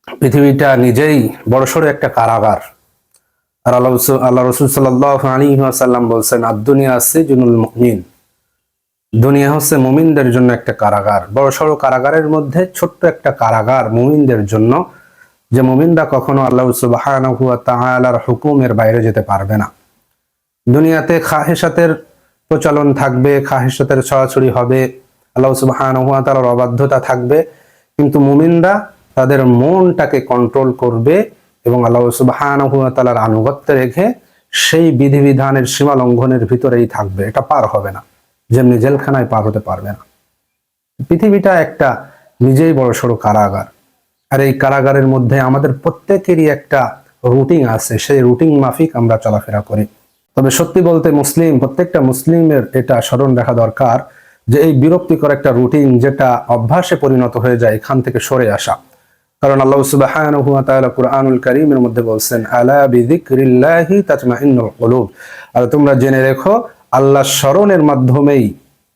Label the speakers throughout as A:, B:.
A: পৃথিবীটা নিজেই বড়সড় একটা কারাগার। আর আল্লাহ রসুল সাল্লাল্লাহু আলাইহি ওয়াসাল্লাম বলছেন, আদ-দুনিয়া সিজনুল মুমিন, দুনিয়া হচ্ছে মুমিনদের জন্য একটা কারাগার। বড়সড় কারাগারের মধ্যে ছোট্ট একটা কারাগার মুমিনদের জন্য, যে মুমিনরা কখনো আল্লাহ সুবহানাহু ওয়া তাআলার হুকুমের বাইরে যেতে পারবে না। দুনিয়াতে খাহেসাতের প্রচলন থাকবে, খাহেসাতের ছড়াছড়ি হবে, আল্লাহ সুবহানাহু ওয়া তাআলার অবাধ্যতা থাকবে, কিন্তু মুমিনরা তাদের মনটাকে কন্ট্রোল করবে এবং আল্লাহ সুবহানাহু ওয়া তাআলার আনুগত্য রেখে সেই বিধিবিধানের সীমা লঙ্ঘনের ভিতরেই থাকবে, এটা পার হবে না, যেমনি জেলখানায় পার হতে পারবে না। পৃথিবীটা একটা নিজেই বড় সড়ো কারাগার। আর এই কারাগারের মধ্যে আমাদের প্রত্যেকেরই একটা রুটিন আছে, সেই রুটিন মাফিক আমরা চলাফেরা করি। তবে সত্যি বলতে প্রত্যেকটা মুসলিমের এটা স্মরণ রাখা দরকার যে এই বিরক্তিকর একটা রুটিন যেটা অভ্যাসে পরিণত হয়ে যায়, এখান থেকে সরে আসা। কারণ আল্লাহ সুবহানাহু ওয়া তাআলা কুরআনুল কারীমের মধ্যে বলছেন, আলা বিযিকরিল্লাহি তাতমাইন্নুল কুলুব, আর তোমরা জেনে রেখো আল্লাহর স্মরণের মাধ্যমেই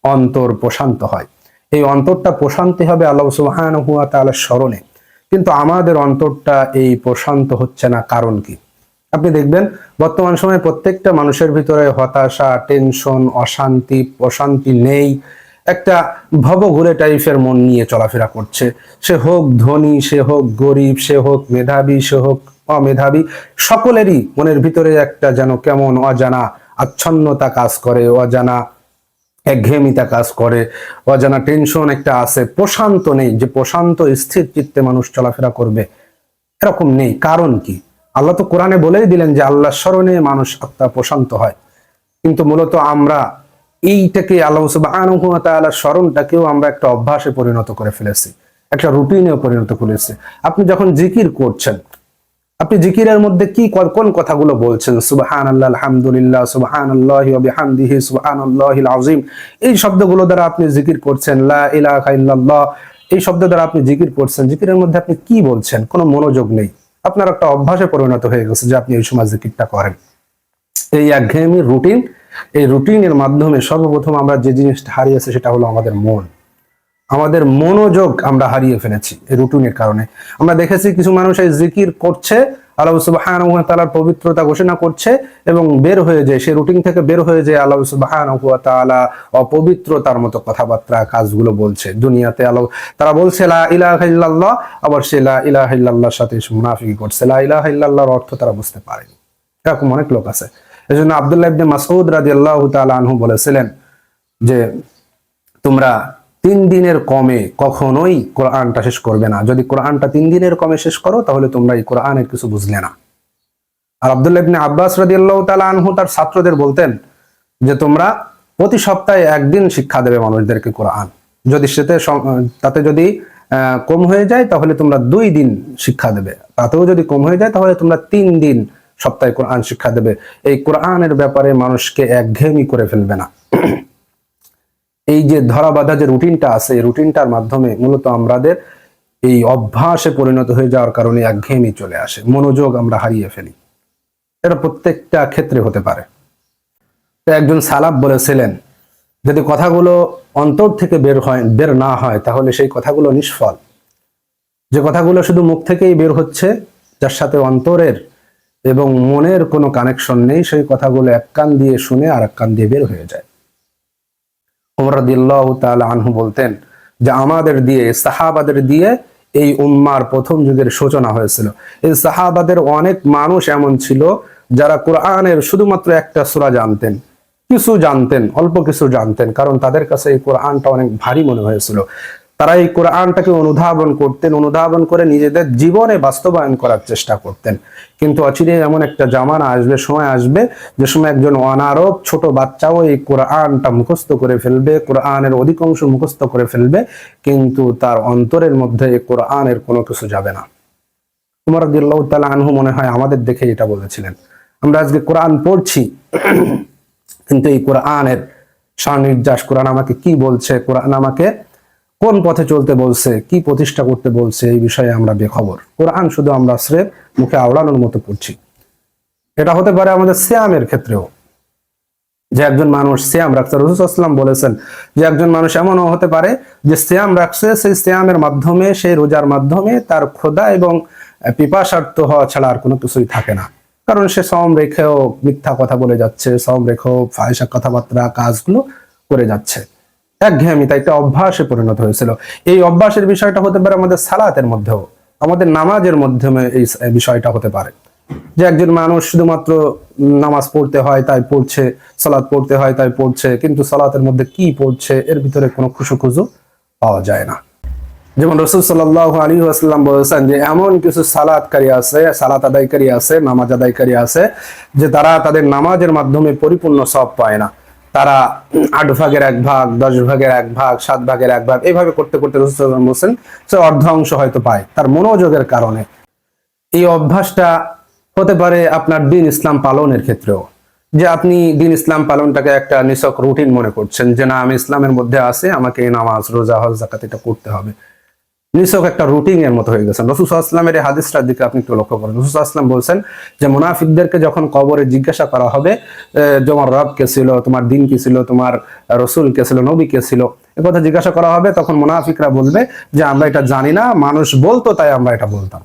A: অন্তর প্রশান্ত হয়। এই অন্তরটা প্রশান্ত হবে আল্লাহ সুবহানাহু ওয়া তাআলার স্মরণে। কিন্তু আমাদের অন্তরটা এই প্রশান্ত হচ্ছে না, কারণ কি? আপনি দেখবেন বর্তমান সময়ে প্রত্যেকটা মানুষের ভিতরে হতাশা, টেনশন, অশান্তি, প্রশান্তি নেই। একটা ভবঘুরে টাইপের মন নিয়ে চলাফেরা করছে। সে হোক ধনী, সে হোক গরিব, সে হোক মেধাবী, সে হোক অমেধাবী, সকলেরই মনের ভিতরে একটা যেন কেমন অজানা আচ্ছন্নতা কাজ করে, অজানা একঘেয়েমিতা কাজ করে, অজানা টেনশন একটা আছে। প্রশান্ত নেই, যে প্রশান্ত স্থির চিত্তে মানুষ চলাফেরা করবে এরকম নেই। কারণ কি? আল্লাহ তো কোরআনে বলেই দিলেন যে আল্লাহ স্মরণে মানুষ আত্মা প্রশান্ত হয়। কিন্তু মূলত আমরা এইটাকে আল্লাহ সুবহানাহু ওয়া তাআলার স্মরণটাকেও আমরা একটা অভ্যাসে পরিণত করে ফেলেছি, একটা রুটিনেও পরিণত করেছি। আপনি যখন জিকির করছেন, আপনি জিকিরের মধ্যে কি কোন কথাগুলো বলছেন? সুবহানাল্লাহ, আলহামদুলিল্লাহ, সুবহানাল্লাহি ওয়া বিহামদিহি, সুবহানাল্লাহিল আযীম, এই শব্দগুলো দ্বারা আপনি জিকির করছেন। লা ইলাহা ইল্লাল্লাহ, এই শব্দ দ্বারা আপনি জিকির করছেন। জিকিরের মধ্যে আপনি কি বলছেন? কোনো মনোযোগ নেই। আপনার একটা অভ্যাসে পরিণত হয়ে গেছে যে আপনি এই সময় জিকিরটা করেন। এই একঘেয়েমি রুটিন, এই রুটিনের মাধ্যমে সর্বপ্রথম আমরা যে জিনিসটা হারিয়েছি সেটা হলো আমাদের মন, আমাদের মনোযোগ আমরা হারিয়ে ফেলেছি এই রুটিনের কারণে। আমরা দেখেছি কিছু মানুষ এই জিকির করছে, আল্লাহ সুবহানাহু ওয়া তাআলার পবিত্রতা ঘোষণা করছে এবং বের হয়ে যায়, সেই রুটিন থেকে বের হয়ে যায় আল্লাহ সুবহানাহু ওয়া তাআলা অপবিত্রতার মতো কথাবার্তা, কাজগুলো বলছে দুনিয়াতে। তারা বলছে লা ইলাহা ইল্লাল্লাহ, আবার সে লা ইলাহা ইল্লাল্লাহর সাথে মুনাফিকি করছে। লা ইলাহা ইল্লাল্লাহর অর্থ তারা বুঝতে পারেনি। এরকম অনেক লোক আছে। এজন্য আব্দুল্লাহ ইবনে মাসউদ রাদিয়াল্লাহু তাআলা আনহু বলেছিলেন যে তোমরা 3 দিনের কমে কখনোই কোরআনটা শেষ করবে না। যদি কোরআনটা 3 দিনের কমে শেষ করো তাহলে তোমরা এই কোরআনের কিছু বুঝলে না। আর আব্দুল্লাহ ইবনে আব্বাস রাদিয়াল্লাহু তাআলা আনহু তার ছাত্রদের বলতেন যে তোমরা প্রতি সপ্তাহে একদিন শিক্ষা দেবে মানুষদেরকে কোরআন। যদি তাতে যদি কম হয়ে যায় তাহলে তোমরা 2 দিন শিক্ষা দেবে, তাতেও যদি কম হয়ে যায় তাহলে তোমরা 3 দিন সপ্তাহে কোরআন শিক্ষা দেবে। এই কোরআনের ব্যাপারে মানুষকে একঘেয়েমি করে ফেলবে না। এই যে ধরাবাঁধা যে রুটিনটা আছে, এই রুটিনটার মাধ্যমে মূলত আমাদের এই অভ্যাসে পরিণত হয়ে যাওয়ার কারণে একঘেয়েমি চলে আসে, মনোযোগ আমরা হারিয়ে ফেলি। এটা প্রত্যেকটা ক্ষেত্রে হতে পারে। তো একজন সালাফ বলেছিলেন, যদি কথাগুলো অন্তর থেকে বের না হয় তাহলে সেই কথাগুলো নিষ্ফল। যে কথাগুলো শুধু মুখ থেকেই বের হচ্ছে, যার সাথে অন্তরের এবং মনের কোনো কানেকশন নেই, সেই কথাগুলো এক কান দিয়ে শুনে আর এক কান দিয়ে বের হয়ে যায়। ওমর রাদিয়াল্লাহু তাআলা আনহু বলতেন যে আমাদের দিয়ে, সাহাবাদের দিয়ে এই উম্মার প্রথম যুগের সূচনা হয়েছিল। এই সাহাবাদের অনেক মানুষ এমন ছিল যারা কোরআনের শুধুমাত্র একটা সূরা জানতেন, অল্প কিছু জানতেন, কারণ তাদের কাছে এই কোরআনটা অনেক ভারী মনে হয়েছিল। তারা এই কোরআনটাকে অনুধাবন করে নিজেদের জীবনে বাস্তবায়ন করার চেষ্টা করতেন। কিন্তু অচিরে এমন একটা জামানা আসবে, সময় আসবে, যে সময় একজন অনারব ছোট বাচ্চাও এই কোরআনটা মুখস্থ করে ফেলবে, কোরআনের অধিকাংশ মুখস্থ করে ফেলবে, কিন্তু তার অন্তরের মধ্যে এই কোরআনের কোনো কিছু যাবে না। উমর রাদিয়াল্লাহু তাআলা আনহু মনে হয় আমাদের দেখে এটা বলেছিলেন। আমরা আজকে কোরআন পড়ছি, কিন্তু এই কোরআনের সারনির্যাস, কোরআন আমাকে কি বলছে, কোরআন আমাকে কোন পথে চলতে বলছে, কি প্রতিষ্ঠা করতে বলছে, এই বিষয়ে আমরা বেখবর। কোরআন শুধু আমরা স্রেফ মুখে আওড়ানোর মতো পড়ছি। এটা হতে পারে আমাদের সিয়ামের ক্ষেত্রেও। যে একজন মানুষ সিয়াম রাখছে, রাসূল সাল্লাল্লাহু আলাইহি ওয়াসাল্লাম বলেছেন যে একজন মানুষ এমনও হতে পারে যে সিয়াম রাখছে, সেই সিয়ামের মাধ্যমে, সেই রোজার মাধ্যমে তার ক্ষুধা এবং পিপাসার্ত হওয়া ছাড়া আর কোনো কিছুই থাকে না। কারণ সে সওম রেখেও মিথ্যা কথা বলে যাচ্ছে, সওম রেখেও ফাহিশা কথাবার্তা কাজগুলো করে যাচ্ছে। একঘেয়েমিতা একটা অভ্যাসে পরিণত হয়েছিল। এই অভ্যাসের বিষয়টা হতে পারে আমাদের সালাতের মধ্যেও, আমাদের নামাজের মাধ্যমে এই বিষয়টা হতে পারে যে একজন মানুষ শুধুমাত্র নামাজ পড়তে হয় তাই পড়ছে, সালাত পড়তে হয় তাই পড়ছে, কিন্তু সালাতের মধ্যে কি পড়ছে এর ভিতরে কোনো খুশু পাওয়া যায় না। যেমন রাসূল সাল্লাল্লাহু আলাইহি ওয়াসাল্লাম বলেছেন যে এমন কিছু সালাতকারী আছে, সালাত আদায়কারী আছে, নামাজ আদায়কারী আছে যে তারা তাদের নামাজের মাধ্যমে পরিপূর্ণ সওয়াব পায় না। তারা 8 ভাগের 1 ভাগ, 10 ভাগের 1 ভাগ, 7 ভাগের 1 ভাগ এইভাবে করতে করতে রাসূল সাল্লাল্লাহু আলাইহি ওয়াসাল্লাম বলেছেন সে অর্ধ অংশ হয়তো পায় তার মনোযোগের কারণে। এই অভ্যাসটা হতে পারে আপনার দ্বীন ইসলাম পালনের ক্ষেত্রেও, যে আপনি দ্বীন ইসলাম পালনটাকে একটা নিছক রুটিন মনে করছেন যে না আমি ইসলামের মধ্যে আছি, আমাকে এই নামাজ রোজা হজ যাকাত এটা করতে হবে, নিছক একটা রুটিন এর মতো হয়ে গেছেন। রাসূল সাল্লাল্লাহু আলাইহি ওয়াসাল্লামের এই হাদিসটার দিকে আপনি একটু লক্ষ্য করেন। রাসূল সাল্লাল্লাহু আলাইহি ওয়াসাল্লাম বলছেন যে মুনাফিকদেরকে যখন কবরে জিজ্ঞাসা করা হবে তোমার রব কে ছিল, তোমার দ্বীন কি ছিল, তোমার রাসূল কে ছিল, নবী কে ছিল, এই কথা জিজ্ঞাসা করা হবে, তখন মুনাফিকরা বলবে যে আমরা এটা জানি না, মানুষ বলতো তাই আমরা এটা বলতাম।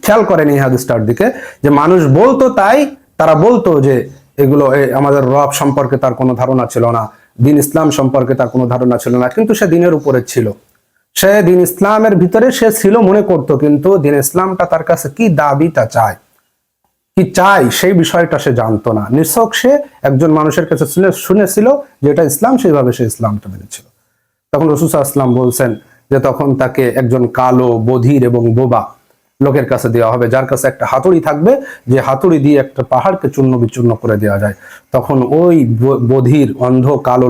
A: খেয়াল করেন এই হাদিসটার দিকে যে মানুষ বলতো তাই তারা বলতো যে এগুলো আমাদের রব সম্পর্কে তার কোনো ধারণা ছিল না, দ্বীন ইসলাম সম্পর্কে তার কোনো ধারণা ছিল না, কিন্তু সে দ্বীনের উপরে ছিল, সে দ্বীন ইসলামের ভিতরে সে ছিল মনে করতো, কিন্তু দ্বীন ইসলামটা তার কাছে কি দাবিটা চায়, কি চাই সেই বিষয়টা সে জানতো না। নিছক সে একজন মানুষের কাছে শুনেছিল যে এটা ইসলাম, সেইভাবে সে ইসলামটা মেনেছিল। তখন রাসূল সাল্লাল্লাহু আলাইহি ওয়াসাল্লাম বলছেন যে তখন তাকে একজন কালো, বধির এবং বোবা লোকের কাছে দেওয়া হবে, যার কাছে একটা হাতুড়ি থাকবে, যে হাতুড়ি দিয়ে একটা পাহাড়কে চূর্ণ বিচূর্ণ করে দেওয়া যায়। তখন ওই বধির অন্ধ কালো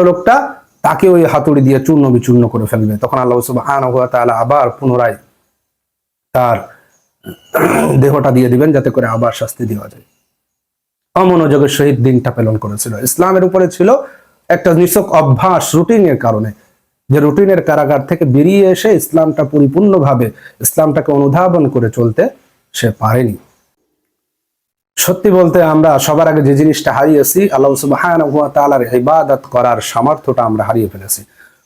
A: লোকটা তাকে ওই হাতুড়ি দিয়ে চূর্ণ বিচূর্ণ করে ফেলবে। তখন আল্লাহ সুবহানাহু ওয়া তাআলা আবার পুনরায় তার দেহটা দিয়ে দিবেন যাতে করে আবার শাস্তি দেওয়া যায়। অমনোযোগের সহিত দিনটা পালন করেছিল, ইসলামের উপরে ছিল একটা নিছক অভ্যাস, রুটিনের কারণে, যে রুটিনের কারাগার থেকে বেরিয়ে এসে ইসলামটা পরিপূর্ণভাবে ইসলামটাকে অনুধাবন করে চলতে সে পারেনি। সত্যি বলতে আমরা সবার আগে যে জিনিসটা হারিয়েছি, আল্লাহ সুবহানাহু ওয়া তাআলার ইবাদত করার সামর্থ্যটা আমরা হারিয়ে ফেলেছি।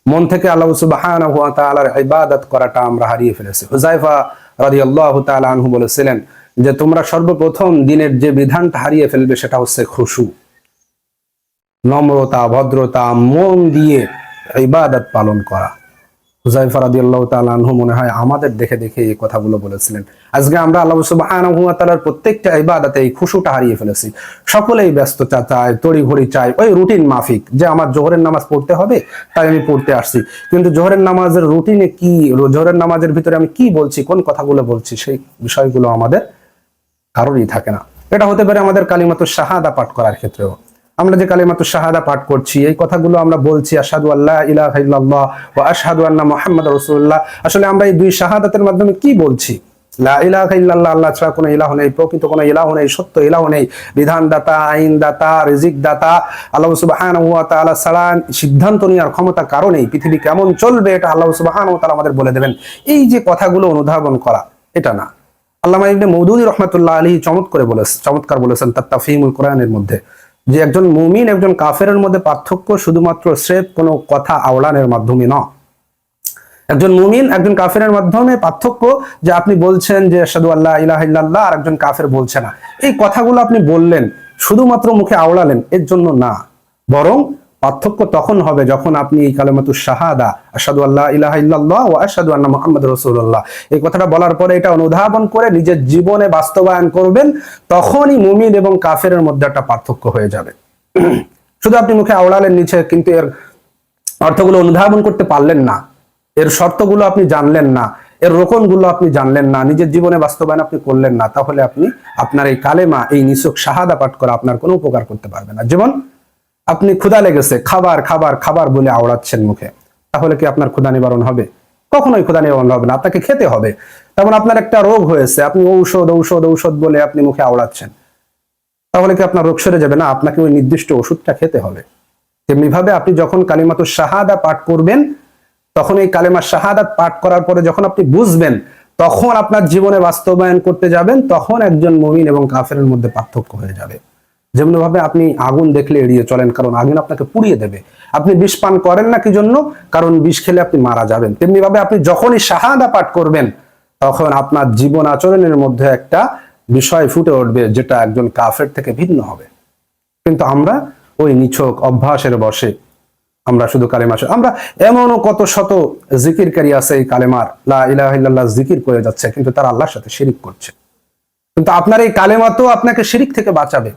A: মন থেকে আল্লাহ সুবহানাহু ওয়া তাআলার ইবাদত করাটা আমরা হারিয়ে ফেলেছি। হুযায়ফা রাদিয়াল্লাহু তাআলা আনহু বলেছিলেন যে তোমরা সর্বপ্রথম দিনের যে বিধানটা হারিয়ে ফেলবে সেটা হচ্ছে খুশু, নম্রতা, ভদ্রতা, মন দিয়ে ইবাদত পালন করা। হুযায়ফা রাদিয়াল্লাহু তাআলা আনহু মনে হয় আমাদের দেখে দেখে এই কথাগুলো বলেছিলেন। আজকে আমরা আল্লাহ সুবহানাহু ওয়া তাআলার প্রত্যেকটা ইবাদতে এই খুশুটা হারিয়ে ফেলেছি। সকলেই ব্যস্ততা চায়, তড়িঘড়ি চায়, ওই রুটিন মাফিক যে আমার জোহরের নামাজ পড়তে হবে তাই আমি পড়তে আসছি, কিন্তু জোহরের নামাজের রুটিনে কি, জোহরের নামাজের ভিতরে আমি কি বলছি, কোন কথাগুলো বলছি, সেই বিষয়গুলো আমাদের কারোরই থাকে না। এটা হতে পারে আমাদের কালিমাতুশ শাহাদা পাঠ করার ক্ষেত্রেও। আমরা যে কালিমাতুশ শাহাদা পাঠ করছি, এই কথাগুলো আমরা বলছি আশহাদু আল্লা ইলাহা ইল্লাল্লাহ ওয়া আশহাদু আন্না মুহাম্মাদুর রাসূলুল্লাহ, আসলে আমরা এই দুই শাহাদাতের মাধ্যমে কি বলছি? লা ইলাহা ইল্লাল্লাহ, আল্লাহ ছাড়া কোনো ইলাহ নেই, প্রকৃত কোনো ইলাহ নেই, সত্য ইলাহ নেই, বিধানদাতা, আইনদাতা, রিজিকদাতা আল্লাহ সুবহানাহু ওয়া তাআলা ছাড়া সিদ্ধান্ত নেওয়ার ক্ষমতা কারো নেই। পৃথিবী কেমন চলবে এটা আল্লাহ সুবহানাহু ওয়া তাআলা আমাদের বলে দেবেন। এই যে কথাগুলো অনুধাবন করা, এটা না। আল্লামা ইবনে মওদুদী রাহমাতুল্লাহ আলাইহি চমৎকার বলেছেন তার তাফহিমুল কোরআনের মধ্যে, যে একজন মুমিন একজন কাফেরের মধ্যে পার্থক্য শুধুমাত্র স্রেফ কোনো কথা আওড়ানোর মাধ্যমে নয়। একজন মুমিন একজন কাফেরের মাধ্যমে পার্থক্য যে আপনি বলছেন যে আশহাদু আল্লা ইলাহা ইল্লাল্লাহ, আর একজন কাফের বলছে না, এই কথাগুলো আপনি বললেন শুধুমাত্র মুখে আওড়ালেন এর জন্য না, বরং পার্থক্য তখন হবে যখন আপনি এই কালিমাতুশ শাহাদা আশহাদু আল্লা ইলাহা ইল্লাল্লাহ ওয়া আশহাদু আন্না মুহাম্মাদুর রাসূলুল্লাহ এই কথাটা বলার পরে এটা অনুধাবন করে নিজের জীবনে বাস্তবায়ন করবেন, তখনই মুমিন এবং কাফেরের মধ্যে একটা পার্থক্য হয়ে যাবে। শুধু আপনি মুখে আওড়ালেন নিচে, কিন্তু এর অর্থগুলো অনুধাবন করতে পারলেন না, এর শর্তগুলো আপনি জানলেন না, এর রোকনগুলো আপনি জানলেন না, নিজের জীবনে বাস্তবায়ন আপনি করলেন না, তাহলে আপনি আপনার এই কালেমা, এই নিছক শাহাদা পাঠ করা আপনার কোনো উপকার করতে পারবে না। যেমন আপনি ক্ষুধা লেগেছে, খাবার খাবার খাবার বলে আওড়াচ্ছেন মুখে, তাহলে কি আপনার ক্ষুধা নিবারণ হবে? কখনোই ক্ষুধা নিবারণ হবে না, আপনাকে খেতে হবে। তেমন আপনার একটা রোগ হয়েছে, আপনি ঔষধ ঔষধ ঔষধ বলে আপনি মুখে আওড়াচ্ছেন, তাহলে কি আপনার রোগ সেরে যাবে না? আপনাকে ওই নির্দিষ্ট ওষুধটা খেতে হবে। তেমনি ভাবে আপনি যখন কালিমাতুশ শাহাদা পাঠ করবেন, তখন এই কালেমা শাহাদাত পাঠ করার পরে যখন আপনি বুঝবেন, তখন আপনার জীবনে বাস্তবায়ন করতে যাবেন, তখন একজন মুমিন এবং কাফেরের মধ্যে পার্থক্য হয়ে যাবে। যেমন ভাবে আপনি আগুন দেখলে এড়িয়ে চলেন, কারণ আগুন আপনাকে পুড়িয়ে দেবে। আপনি বিষ পান করেন না কি জন্য? কারণ বিষ খেলে আপনি মারা যাবেন। তেমনি ভাবে আপনি যখনই শাহাদা পাঠ করবেন, তখন আপনার জীবন আচরণের মধ্যে একটা বিষয় ফুটে উঠবে যেটা একজন কাফের থেকে ভিন্ন হবে। কিন্তু আমরা ওই নিছক অভ্যাসের বশে আমরা শুধু কালেমা, আমরা এমনও কত শত জিকিরকারী আছে এই কালেমার লা ইলাহা ইল্লাল্লাহ জিকির করে যাচ্ছে, কিন্তু তারা আল্লাহর সাথে শিরিক করছে। কিন্তু আপনার এই কালেমা তো আপনাকে শিরিক থেকে বাঁচাবে,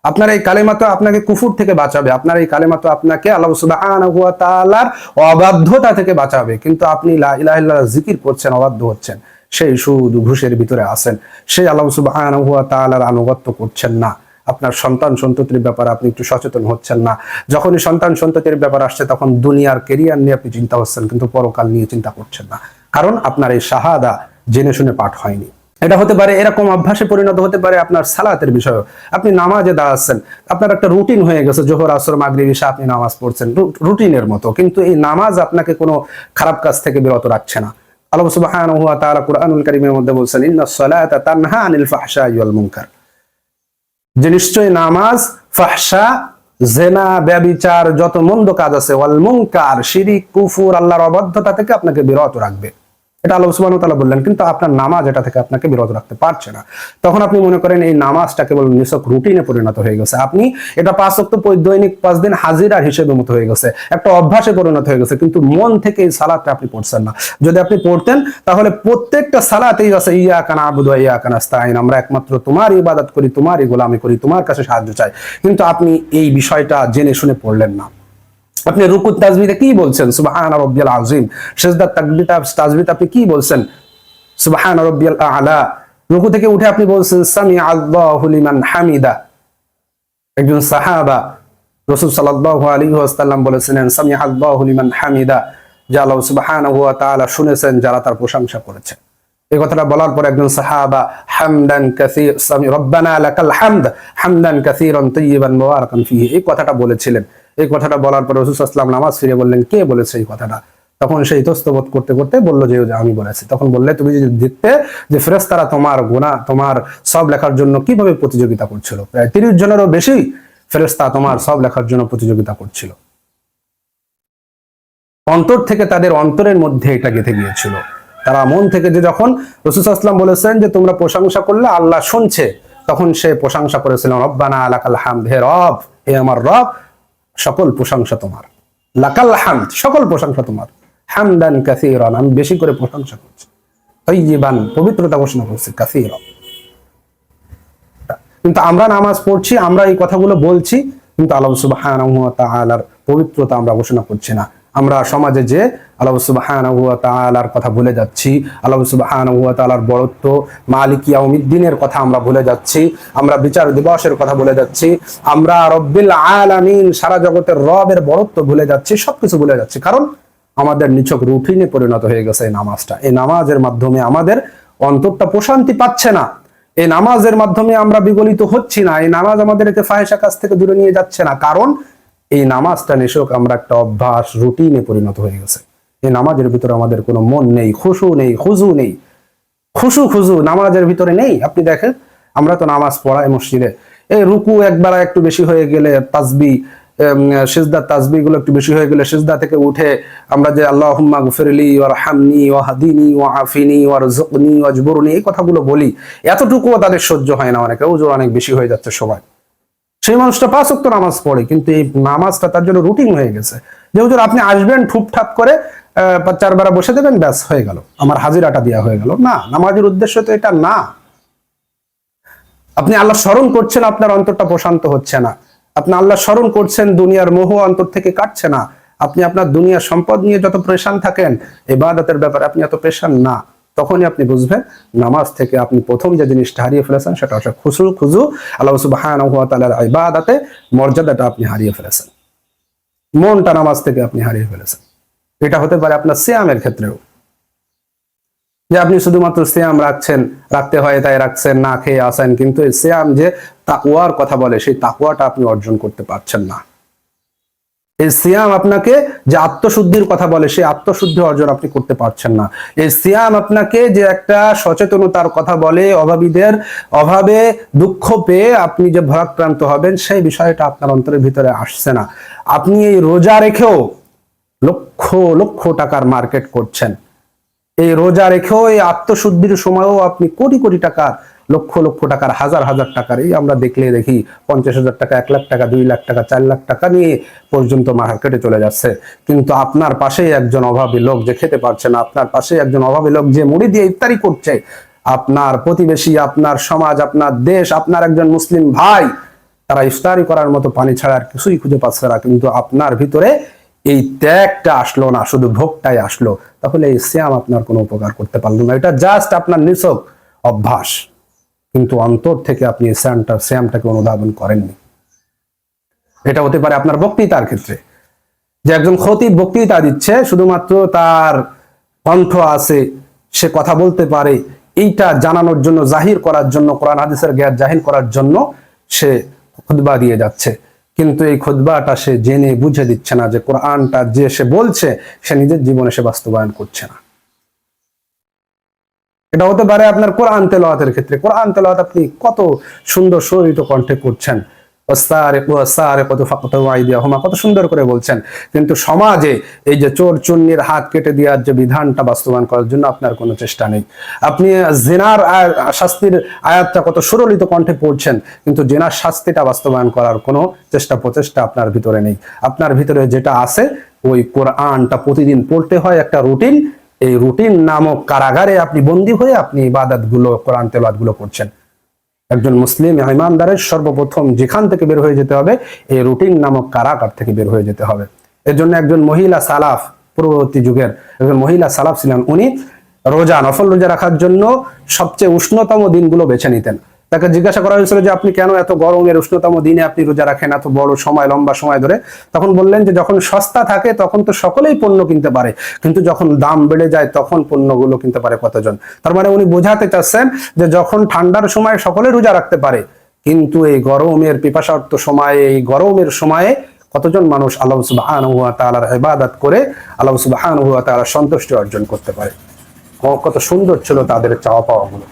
A: আপনার এই কালেমা তো আপনাকে কুফুর থেকে বাঁচাবে, আপনার এই কালেমা তো আপনাকে আল্লাহ সুবহানাহু ওয়া তাআলার অবাধ্যতা থেকে বাঁচাবে। কিন্তু আপনি লা ইলাহা ইল্লাল্লাহ জিকির করছেন, অবাধ্য হচ্ছেন, সেই সুদ ঘুষের ভিতরে আছেন, সেই আল্লাহ সুবহানাহু ওয়া তাআলার আনুগত্য করছেন না। আপনার সন্তান সন্ততির ব্যাপারে আপনি একটু সচেতন হচ্ছেন না। যখনই সন্তান সন্ততির ব্যাপার আসছে, তখন দুনিয়ার কেরিয়ার নিয়ে আপনি চিন্তা হচ্ছেন, কিন্তু পরকাল নিয়ে চিন্তা করছেন না, কারণ আপনার এই শাহাদা জেনে শুনে পাঠ হয়নি। এটা হতে পারে, এরকম অভ্যাসে পরিণত হতে পারে আপনার সালাতের বিষয়ে। আপনি নামাজে দাঁড়াচ্ছেন, আপনার একটা রুটিন হয়ে গেছে, জোহর আসর মাগরিব ইশা আপনি নামাজ পড়ছেন রুটিনের মতো, কিন্তু এই নামাজ আপনাকে কোনো খারাপ কাজ থেকে বিরত রাখছে না। আল্লাহ সুবহানাহু ওয়া তাআলা কুরআনুল কারীমের মধ্যে বলছেন, ইন্নাস সালাতা তানহা আনিল ফাহশাই ওয়াল মুনকার, যে নিশ্চয়ই নামাজ ফাহশা, জেনা, ব্যভিচার, যত মন্দ কাজ আছে, ওয়াল মুনকার, শিরিক, কুফর, আল্লাহর অবাধ্যতা থেকে আপনাকে বিরত রাখবে। এটা আল্লাহ সুবহানাহু ওয়া তাআলা বললেন, কিন্তু আপনার নামাজ এটা থেকে আপনাকে বিরত রাখতে পারছে না। তখন আপনি মনে করেন এই নামাজটা কেবল নিছক রুটিনে পরিণত হয়ে গেছে, আপনি এটা 5 ওয়াক্ত দৈনিক 5 দিন হাজিরার হিসেবে মতো হয়ে গেছে, একটা অভ্যাসে পরিণত হয়ে গেছে, কিন্তু মন থেকে এই সালাতটা আপনি পড়ছেন না। যদি আপনি পড়তেন, তাহলে প্রত্যেকটা সালাতেই আছে ইয়াকা না'বুদু ওয়া ইয়াকা নাস্তাঈন, আমরা একমাত্র তোমার ইবাদত করি, তোমারই গোলামি করি, তোমার কাছে সাহায্য চাই। কিন্তু আপনি এই বিষয়টা জেনে শুনে পড়লেন না। আপনি রুকুত তাসবিহে কি বলছেন? সুবহান রাব্বিয়াল আযীম। সিজদার তাসবিহ আপনি কি বলছেন? সুবহান রাব্বিয়াল আ'লা। রুকু থেকে উঠে আপনি বলছেন সামিআ আল্লাহু লিমান হামিদা। একজন সাহাবা রাসূল সাল্লাল্লাহু আলাইহি ওয়াসাল্লাম বলেছিলেন সামিআ আল্লাহু লিমান হামিদা, যে আল্লাহ সুবহানাহু ওয়া তাআলা শুনেছেন যারা তার প্রশংসা করেছে। এই কথাটা বলার পর একজন সাহাবা হামদান কাসীর সামি রব্বানা লাকাল হামদ হামদান কাসীরান তাইয়িবান মুবারাকান ফীহি, এই কথাটা বলেছিলেন। এই কথাটা বলার পর রাসূল সাল্লাল্লাহু আলাইহি ওয়াসাল্লাম নামাজ ফিরে বললেন, কে বলেছে এই কথাটা? তখন সেই ইতস্তবোধ করতে করতে বলল যে আমি বলেছি। তখন বললে, তুমি যদি দেখতে যে ফেরেশতারা তোমার গুনাহ, তোমার সব লেখার জন্য কিভাবে প্রতিযোগিতা করছিল, প্রায় 30 জনেরও বেশি ফেরেশতা তোমার সব লেখার জন্য প্রতিযোগিতা করছিল। অন্তর থেকে, তাদের অন্তরের মধ্যে এটা গেঁথে গিয়েছিল। তারা মন থেকে, যে যখন রাসূল সাল্লাল্লাহু আলাইহি ওয়াসাল্লাম বলেছেন যে তোমরা প্রশংসা করলে আল্লাহ শুনছে, তখন সে প্রশংসা করেছিল রব্বানা লাকাল হামদ, হে রব, হে আমার রব, সকল প্রশংসা তোমার। লাকাল হামদ, সকল প্রশংসা তোমার। হামদান কাসীরান, আমি বেশি করে প্রশংসা করছি। তাইয়িবান, পবিত্রতা ঘোষণা করছি, কাসীরান। কিন্তু আমরা নামাজ পড়ছি, আমরা এই কথাগুলো বলছি, কিন্তু আল্লাহ সুবহানাহু ওয়া তাআলার পবিত্রতা আমরা ঘোষণা করছি না। আমরা সমাজে যে আল্লাহ সুবহানাহু ওয়া তাআলার কথা ভুলে যাচ্ছি, আল্লাহ সুবহানাহু ওয়া তাআলার বড়ত্ব, মালিক ইয়াউমিদ্দিনের কথা আমরা ভুলে যাচ্ছি, আমরা বিচার দিবসের কথা ভুলে যাচ্ছি, আমরা রব্বিল আলামিন, সারা জগতের রবের বড়ত্ব ভুলে যাচ্ছি, সবকিছু ভুলে যাচ্ছি। কারণ আমাদের নিছক রুটিনে পরিণত হয়ে গেছে এই নামাজটা। এই নামাজের মাধ্যমে আমাদের অন্তরটা প্রশান্তি পাচ্ছে না, এই নামাজের মাধ্যমে আমরা বিগলিত হচ্ছি না, এই নামাজ আমাদেরকে ফাহিশা কাজ থেকে দূরে নিয়ে যাচ্ছে না। কারণ এই নামাজটা নিছক আমরা একটা অভ্যাস, রুটিনে পরিণত হয়ে গেছে। এই নামাজের ভিতরে আমাদের কোনো মন নেই, খুশু নেই, খুজু নেই, খুজু নামাজের ভিতরে নেই। আপনি দেখেন, আমরা তো নামাজ পড়াই মসজিদে, এই রুকু একবার একটু বেশি হয়ে গেলে, তাসবিহ, সিজদার তাসবিহ গুলো একটু বেশি হয়ে গেলে, সিজদা থেকে উঠে আমরা যে আল্লাহুম্মা গফিরলি ওয়ারহামনি ওয়াহদিনি ওয়াআফিনি ওয়ারযুকনি ওয়াজবুরনি, এই কথাগুলো বলি, এতটুকুও তাদের সহ্য হয় না। অনেকে ওজোর অনেক বেশি হয়ে যাচ্ছে সবাই। সেই মানুষটা 5 ওয়াক্ত নামাজ পড়ে, কিন্তু এই নামাজটা তার জন্য রুটিন হয়ে গেছে, যে হুজুর আপনি আসবেন, ঠুপঠাপ করে 4 বার বসে দেবেন, ব্যাস হয়ে গেল, আমার হাজিরাটা দেওয়া হয়ে গেল। না, নামাজের উদ্দেশ্য তো এটা না। আপনি আল্লাহ স্মরণ করছেন, আপনার অন্তরটা প্রশান্ত হচ্ছে না। আপনি আল্লাহ স্মরণ করছেন, দুনিয়ার মোহ অন্তর থেকে কাটছে না। আপনি আপনার দুনিয়ার সম্পদ নিয়ে যত পেরেশান থাকেন, ইবাদতের ব্যাপারে আপনি এত পেরেশান না। তখনই আপনি বুঝবেন নামাজ থেকে আপনি প্রথম যে জিনিসটা হারিয়ে ফেলেছেন, সেটা হচ্ছে খুজু। আল্লাহ সুবহানাহু ওয়া তাআলার ইবাদতে মর্যাদাটা আপনি হারিয়ে ফেলেছেন, মনটা নামাজ থেকে আপনি হারিয়ে ফেলেছেন। এটা হতে পারে আপনার সিয়ামের ক্ষেত্রেও, যে আপনি শুধুমাত্র সিয়াম রাখতে হয় তাই রাখছেন, না খেয়ে আসেন, কিন্তু এই সিয়াম যে তাকওয়ার কথা বলে, সেই তাকওয়াটা আপনি অর্জন করতে পারছেন না। এই সিয়াম আপনাকে যে আত্মশুদ্ধির কথা বলে, সেই আত্মশুদ্ধি অর্জন আপনি করতে পারছেন না। এই সিয়াম আপনাকে যে একটা সচেতনতার কথা বলে, অভাবীদের অভাবে দুঃখ পেয়ে আপনি যে ভরাক্রান্ত হবেন, সেই বিষয়টা আপনার অন্তরের ভিতরে আসছে না। আপনি এই রোজা রেখেও লক্ষ লক্ষ টাকার মার্কেট করছেন। এই রোজা রেখেও এই আত্মশুদ্ধির সময়ও আপনি কোটি কোটি টাকার, লক্ষ লক্ষ টাকার, হাজার হাজার টাকার, এই আমরা দেখলে দেখি 50,000 টাকা, 1 লাখ টাকা, 2 লাখ টাকা, 4 লাখ টাকা নিয়ে পর্যন্ত মার্কেটে চলে যাচ্ছে। কিন্তু আপনার পাশেই একজন অভাবী লোক যে খেতে পারছে না, আপনার পাশে একজন অভাবী লোক যে মুড়ি দিয়ে ইফতারি করছে, আপনার প্রতিবেশী, আপনার সমাজ, আপনার দেশ, আপনার একজন মুসলিম ভাই, তারা ইফতারি করার মতো পানি ছাড়া আর কিছুই খুঁজে পাচ্ছে না, কিন্তু আপনার ভিতরে এই ত্যাগটা আসলো না, শুধু ভোগটাই আসলো। তাহলে এই সিয়াম আপনার কোনো উপকার করতে পারলো না। এটা জাস্ট আপনার নিছক অভ্যাস, কিন্তু অন্তর থেকে আপনি সিয়ামটাকে অনুধাবন করেননি। এটা হতে পারে আপনার বক্তৃতার ক্ষেত্রে, যে একজন খতিব বক্তৃতা দিচ্ছে, শুধুমাত্র তার কণ্ঠ আছে, সে কথা বলতে পারে, এইটা জানানোর জন্য, জাহির করার জন্য, কোরআন হাদিসের জ্ঞান জাহির করার জন্য সে খুতবা দিয়ে যাচ্ছে। কিন্তু এই খুতবাটা সে জেনে বুঝে দিচ্ছে না যে কোরআনটা যে সে বলছে, সে নিজের জীবনে সে বাস্তবায়ন করছে না। এটা হতে পারে আপনার কোরআন তেলাওয়াতের ক্ষেত্রে। কোরআন তেলাওয়াত আপনি কত সুন্দর সুরিত কণ্ঠে করছেন, কত সুন্দর করে বলছেন, কিন্তু সমাজে এই যে চোর চুন্নির হাত কেটে দেওয়ার যে বিধানটা বাস্তবায়ন করার জন্য আপনার কোনো চেষ্টা নেই। আপনি জিনার শাস্তির আয়াতটা কত সুরলিত কণ্ঠে পড়ছেন, কিন্তু জিনার শাস্তিটা বাস্তবায়ন করার কোনো প্রচেষ্টা আপনার ভিতরে নেই। আপনার ভিতরে যেটা আছে, ওই কোরআনটা প্রতিদিন পড়তে হয়, একটা রুটিন। এই রুটিন নামক কারাগারে আপনি বন্দী হয়ে আপনি ইবাদত গুলো, কোরআন তেলাওয়াত গুলো করছেন। একজন মুসলিম ইমানদারের সর্বপ্রথম যেখান থেকে বের হয়ে যেতে হবে, এই রুটিন নামক কারাগার থেকে বের হয়ে যেতে হবে। এর জন্য একজন মহিলা সালাফ, পূর্ববর্তী যুগের একজন মহিলা সালাফ ছিলেন, উনি রোজা, নফল রোজা রাখার জন্য সবচেয়ে উষ্ণতম দিনগুলো বেছে নিতেন। তাকে জিজ্ঞাসা করা হয়েছিল যে আপনি কেন এত গরমের উষ্ণতম দিনে আপনি রোজা রাখেন, এত বড় সময়, লম্বা সময় ধরে? তখন বললেন যে যখন সস্তা থাকে তখন তো সকলেই পণ্য কিনতে পারে, কিন্তু যখন দাম বেড়ে যায় তখন পণ্যগুলো কিনতে পারে কতজন। তার মানে উনি বোঝাতে চাচ্ছেন যে যখন ঠান্ডার সময় সকলে রোজা রাখতে পারে, কিন্তু এই গরমের পিপাসার্ত সময়ে, এই গরমের সময়ে কতজন মানুষ আল্লাহ সুবহানাহু ওয়া তাআলার ইবাদত করে আল্লাহ সুবহানাহু ওয়া তাআলার সন্তুষ্টি অর্জন করতে পারে। কত সুন্দর ছিল তাদের চাওয়া পাওয়াগুলো।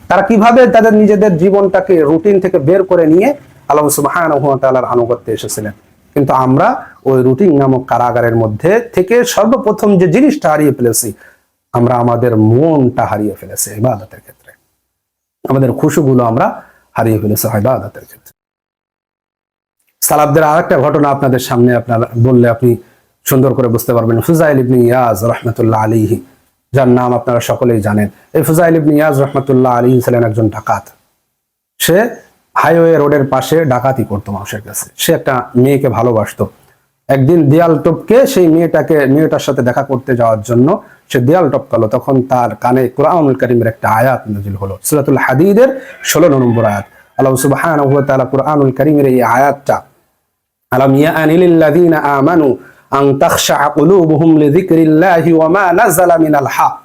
A: তারা কিভাবে তাদের নিজেদের জীবনটাকে রুটিন থেকে বের করে নিয়ে আল্লাহ সুবহানাহু ওয়া তাআলার আনুগত্যে এসেছিলেন। কিন্তু আমরা ওই রুটিন নামক কারাগারের মধ্যে থেকে সর্বপ্রথম যে জিনিসটা হারিয়ে ফেলেছি, আমরা আমাদের মনটা হারিয়ে ফেলেছি ইবাদতের ক্ষেত্রে, আমাদের খুশুগুলো আমরা হারিয়ে ফেলেছি ইবাদতের ক্ষেত্রে। সালাফদের আরেকটা ঘটনা আপনাদের সামনে বললে আপনি সুন্দর করে বুঝতে পারবেন। ফুজাইল ইবনে ইয়াজ রাহমাতুল্লাহ আলাইহি, যার নাম আপনারা সকলেই জানেন। এই ফুজাইল ইবনে ইয়াজ রাহমাতুল্লাহ আলাইহি ছিলেন একজন ডাকাত। সে হাইওয়ে রোডের পাশে ডাকাতি করতো মানুষের কাছে। সে একটা মেয়েকে ভালোবাসতো। একদিন দেয়াল টপকে সেই মেয়েটার সাথে দেখা করতে যাওয়ার জন্য সে দেয়াল টপকালো। তখন তার কানে কুরআনুল কারীমের একটা আয়াত নাযিল হলো, সূরাতুল হাদীদের 16 নম্বর আয়াত। আল্লাহ সুবহানাহু ওয়া তাআলা কুরআনুল কারীমের এই আয়াতটা, আলাম ইয়াআনি লিল্লাযীনা আমানু আন তাখশা কুলুবুহুম লিযিকরিল্লাহি ওয়া মা নাযালা মিনাল হক,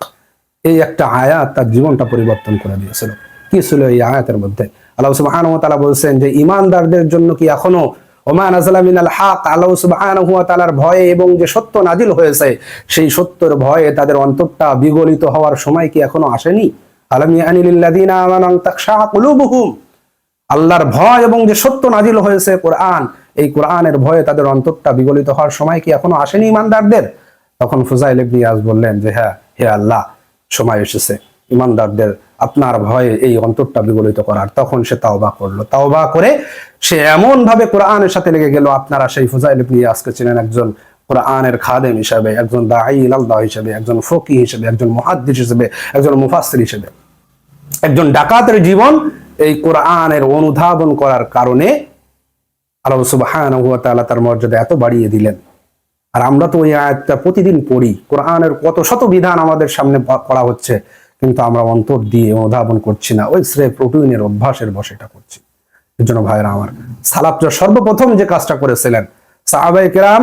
A: এই একটা আয়াত তার জীবনটা পরিবর্তন করে দিয়েছিল। কি ছিল এই আয়াতের মধ্যে? আল্লাহ সুবহানাহু ওয়া তাআলা বলছেন যে ঈমানদারদের জন্য কি এখনো ওয়া মা নাযালা মিনাল হক, আল্লাহ সুবহানাহু ওয়া তাআলার ভয়ে এবং যে সত্য নাজিল হয়েছে সেই সত্যের ভয়ে তাদের অন্তরটা বিগলিত হওয়ার সময় কি এখনো আসেনি? আলাম ইয়াআনি লিল্লাযীনা আমানু আন তাখশা কুলুবুহুম, আল্লাহর ভয় এবং যে সত্য নাজিল হয়েছে কোরআন, এই কোরআনের ভয়ে তাদের অন্তরটা বিগলিত হওয়ার সময় কি এখনো আসেনি ইমানদারদের? তখন ফুজাইল ইবনে ইয়াজ বললেন যে হ্যাঁ, হে আল্লাহ, সময় এসেছে ইমানদারদের আপনার ভয়ে এই অন্তরটা বিগলিত করার। তখন সে তাওবা করলো। তাওবা করে সে এমন ভাবে কোরআনের সাথে লেগে গেল। আপনারা সেই ফুজাইল ইবনে ইয়াজকে চিনেন, একজন কোরআনের খাদেম হিসেবে, একজন দাঈ ইলাল্লাহ হিসেবে, একজন ফকিহ হিসেবে, একজন মুহাদ্দিস হিসেবে, একজন মুফাসসির হিসেবে। একজন ডাকাতের জীবন এই কোরআনের অনুধাবন করার কারণে আল্লাহ সুবহানাহু ওয়া তাআলা তার মর্যাদা এত বাড়িয়ে দিলেন। আর আমরা তো ওই আয়াতটা প্রতিদিন পড়ি, কোরআনের কত শত বিধান আমাদের সামনে পড়া হচ্ছে, কিন্তু আমরা অন্তর দিয়ে অনুধাবন করছি না, ওই স্রেফ রুটিনের অভ্যাসের বশে এটা করছি। এর জন্য ভাইরা আমার, সালাফরা সর্বপ্রথম যে কাজটা করেছিলেন, সাহাবায়ে কেরাম,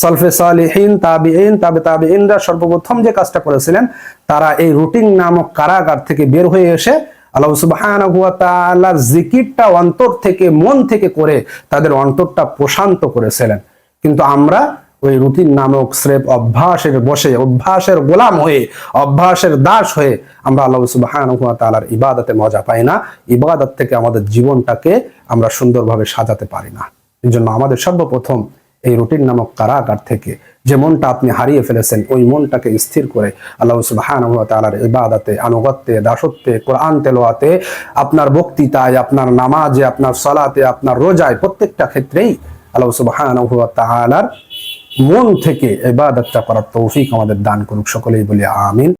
A: সালফে সালিহিন, তাবিঈন, তাবিঈনরা সর্বপ্রথম যে কাজটা করেছিলেন, তারা এই রুটিন নামক কারাগার থেকে বের হয়ে এসে আল্লাহ সুবহানাহু ওয়া তাআলার জিকিরটা অন্তর থেকে, মন থেকে করে তাদের অন্তরটা প্রশান্ত করেছিলেন। কিন্তু আমরা ওই রুটিন নামক স্রেফ অভ্যাসের বসে, অভ্যাসের গোলাম হয়ে, অভ্যাসের দাস হয়ে আমরা আল্লাহ সুবহানাহু ওয়া তাআলার ইবাদতে মজা পাই না। ইবাদত থেকে আমাদের জীবনটাকে আমরা সুন্দরভাবে সাজাতে পারি না। এই জন্য আমাদের সর্বপ্রথম এই রুটিন নামক কারাগার থেকে যে মনটা আপনি হারিয়ে ফেলেছেন, ওই মনটাকে স্থির করে আল্লাহ সুবহানাহু ওয়া তাআলার ইবাদতে, আনুগত্যে, দাসত্বে, কোরআন তেলাওয়াতে, আপনার বক্তৃতায়, আপনার নামাজে, আপনার সালাতে, আপনার রোজায়, প্রত্যেকটা ক্ষেত্রেই আল্লাহ সুবহানাহু ওয়া তাআলার মন থেকে ইবাদতটা করার তৌফিক আমাদের দান করুক। সকলেই বলি আমিন।